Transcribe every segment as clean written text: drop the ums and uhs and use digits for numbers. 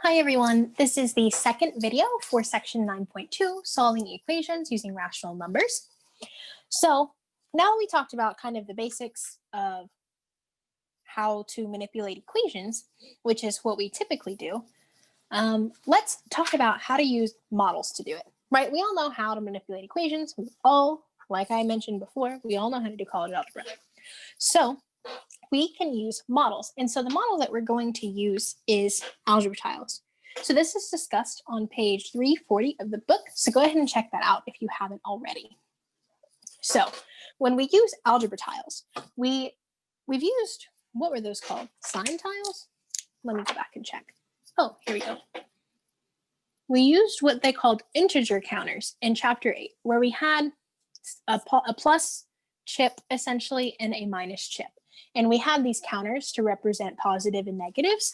Hi everyone, this is the second video for section 9.2, solving equations using rational numbers. So now we talked about kind of the basics of how to manipulate equations, which is what we typically do. Let's talk about how to use models to do it, right? We all know how to manipulate equations. We all, like I mentioned before, we all know how to do college algebra. So we can use models. And so the model that we're going to use is algebra tiles. So this is discussed on page 340 of the book. So go ahead and check that out if you haven't already. So when we use algebra tiles, we've used, what were those called? Sine tiles? Let me go back and check. Oh, here we go. We used what they called integer counters in chapter 8, where we had a plus chip essentially and a minus chip. And we had these counters to represent positive and negatives.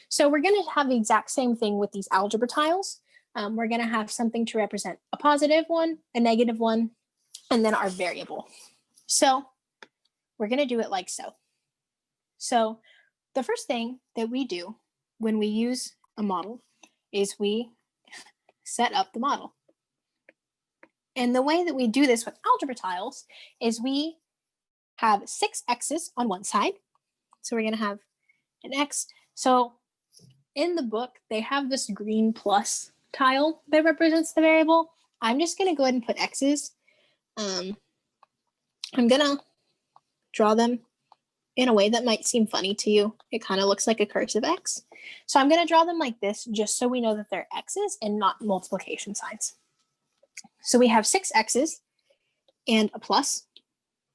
So we're going to have the exact same thing with these algebra tiles. We're going to have something to represent a positive one, a negative one, and then our variable. So we're going to do it like so. So the first thing that we do when we use a model is we set up the model. And the way that we do this with algebra tiles is we have 6 x's on one side. So we're going to have an x. So in the book, they have this green plus tile that represents the variable. I'm just going to go ahead and put x's. I'm going to draw them in a way that might seem funny to you. It kind of looks like a cursive X. So I'm going to draw them like this just so we know that they're x's and not multiplication signs. So we have 6 x's and a plus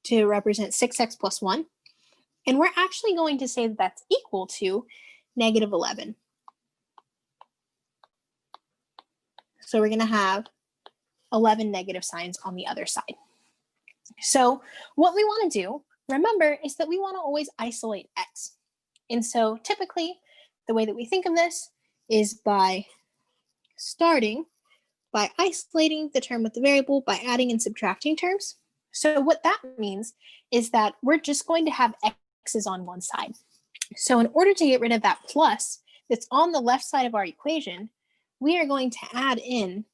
to represent 6x plus 1. And we're actually going to say that that's equal to negative 11. So we're going to have 11 negative signs on the other side. So what we want to do, remember, is that we want to always isolate x. And so typically, the way that we think of this is by starting by isolating the term with the variable by adding and subtracting terms. So what that means is that we're just going to have x's on one side. So in order to get rid of that plus that's on the left side of our equation, we are going to add in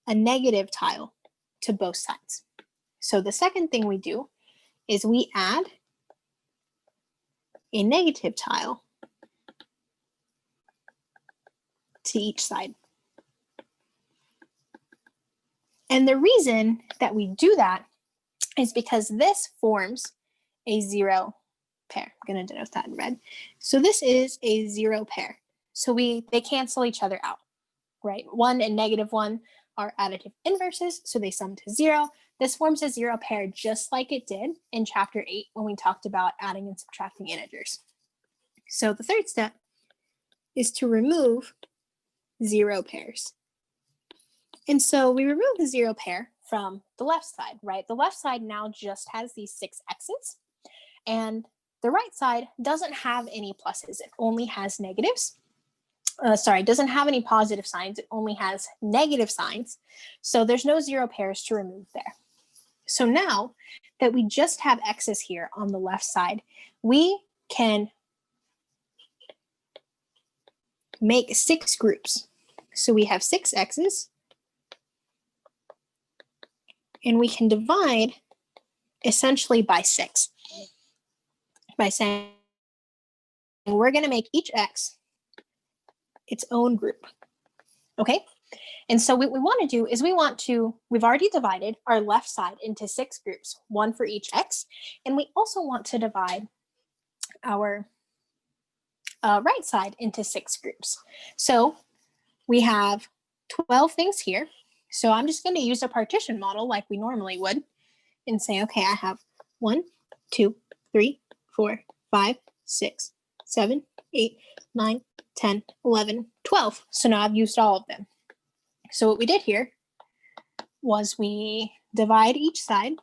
a negative tile to both sides. So the second thing we do is we add a negative tile to each side. And the reason that we do that is because this forms a 0 pair. I'm going to denote that in red. So this is a 0 pair. So they cancel each other out, right? 1 and negative 1 are additive inverses, so they sum to 0. This forms a 0 pair just like it did in chapter 8 when we talked about adding and subtracting integers. So the third step is to remove 0 pairs. And so we remove the 0 pair from the left side, right? The left side now just has these 6 x's, and the right side doesn't have any pluses. It only has negatives. Doesn't have any positive signs. It only has negative signs. So there's no 0 pairs to remove there. So now that we just have x's here on the left side, we can make 6 groups. So we have 6 x's, and we can divide essentially by 6 by saying we're going to make each x its own group. Okay? And so what we want to do is we've already divided our left side into 6 groups, 1 for each x, and we also want to divide our right side into 6 groups. So we have 12 things here. So I'm just going to use a partition model like we normally would and say, okay, I have 1, 2, 3, 4, 5, 6, 7, 8, 9, 10, 11, 12. So now I've used all of them. So what we did here was we divide each side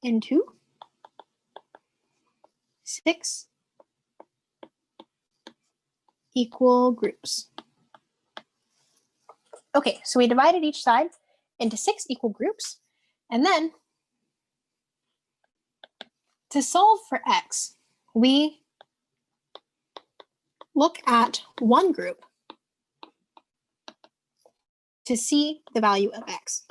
into 6 equal groups. Okay, so we divided each side into 6 equal groups, and then to solve for x, we look at one group to see the value of x.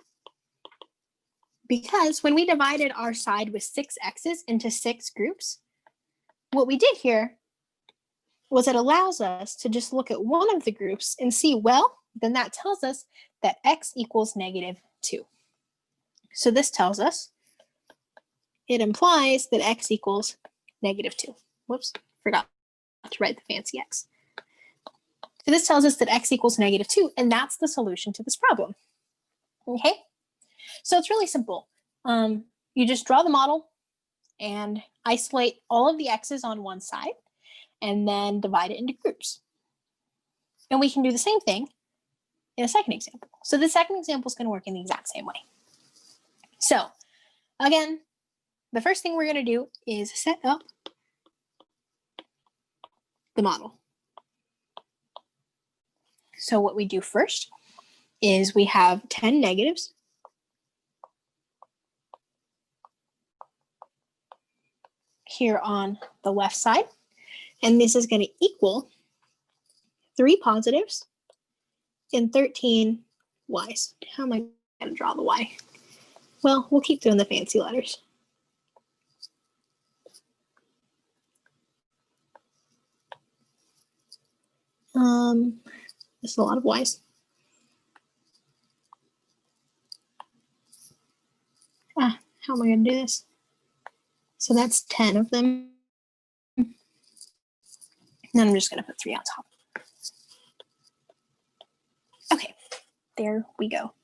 Because when we divided our side with 6 x's into 6 groups, what we did here was it allows us to just look at one of the groups and see, well, then that tells us that x equals -2. So this tells us, it implies that x equals -2. Whoops, forgot to write the fancy x. So this tells us that x equals -2, and that's the solution to this problem. Okay, so it's really simple. You just draw the model and isolate all of the x's on one side, and then divide it into groups. And we can do the same thing in a second example. So the second example is going to work in the exact same way. So again, the first thing we're going to do is set up the model. So what we do first is we have 10 negatives. Here on the left side, and this is going to equal 3 positives and 13 y's. How am I going to draw the y? Well, we'll keep doing the fancy letters. There's a lot of y's. How am I going to do this? So that's 10 of them. And then I'm just going to put 3 on top. Okay, there we go.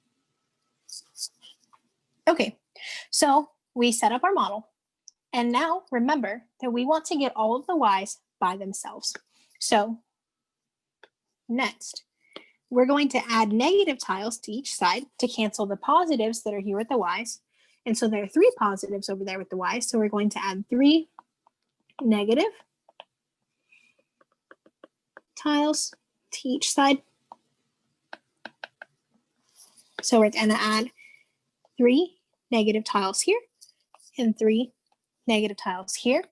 Okay, so we set up our model. And now remember that we want to get all of the y's by themselves. So next, we're going to add negative tiles to each side to cancel the positives that are here with the y's. And so there are 3 positives over there with the y's. So we're going to add 3 negative tiles to each side. So we're going to add 3 negative tiles here and 3 negative tiles here.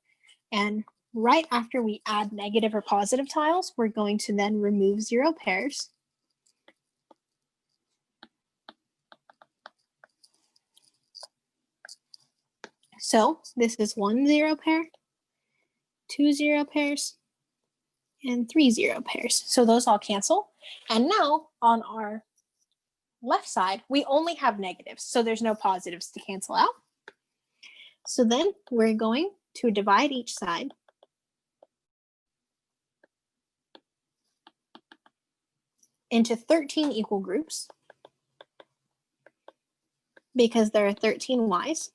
And right after we add negative or positive tiles, we're going to then remove 0 pairs. So this is 1 0 pair, 2 0 pairs, and 3 0 pairs. So those all cancel. And now on our left side, we only have negatives, so there's no positives to cancel out. So then we're going to divide each side into 13 equal groups because there are 13 y's.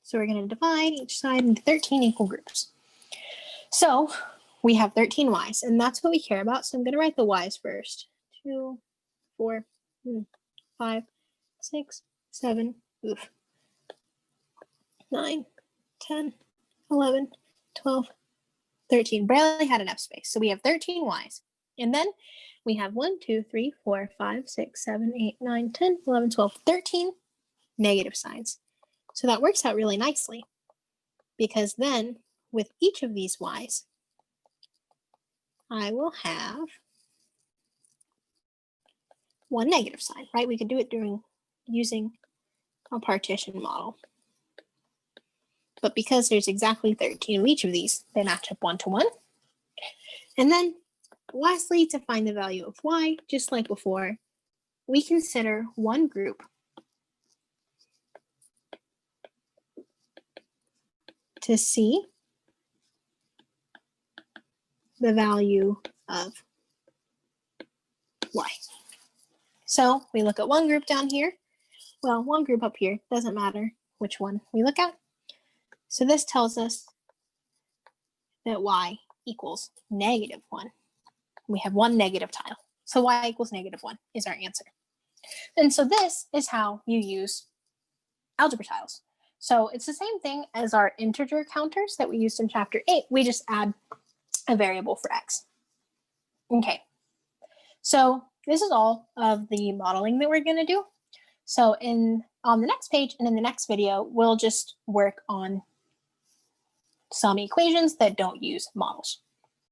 So we're going to divide each side into 13 equal groups. So we have 13 y's, and that's what we care about. So I'm going to write the y's first. 2, 4, 5, 6, 7, 9, 10, 11, 12, 13. Barely had enough space. So we have 13 y's. And then we have 1, 2, 3, 4, 5, 6, 7, 8, 9, 10, 11, 12, 13 negative signs. So that works out really nicely because then with each of these y's, I will have 1 negative sign, right? We could do it using a partition model. But because there's exactly 13 of each of these, they match up 1 to 1. And then lastly, to find the value of y, just like before, we consider one group to see the value of y. So we look at one group down here. Well, one group up here, doesn't matter which one we look at. So this tells us that y equals -1. We have 1 negative tile. So y equals -1 is our answer. And so this is how you use algebra tiles. So it's the same thing as our integer counters that we used in chapter 8. We just add a variable for x. Okay, so this is all of the modeling that we're going to do. So on the next page and in the next video, we'll just work on some equations that don't use models.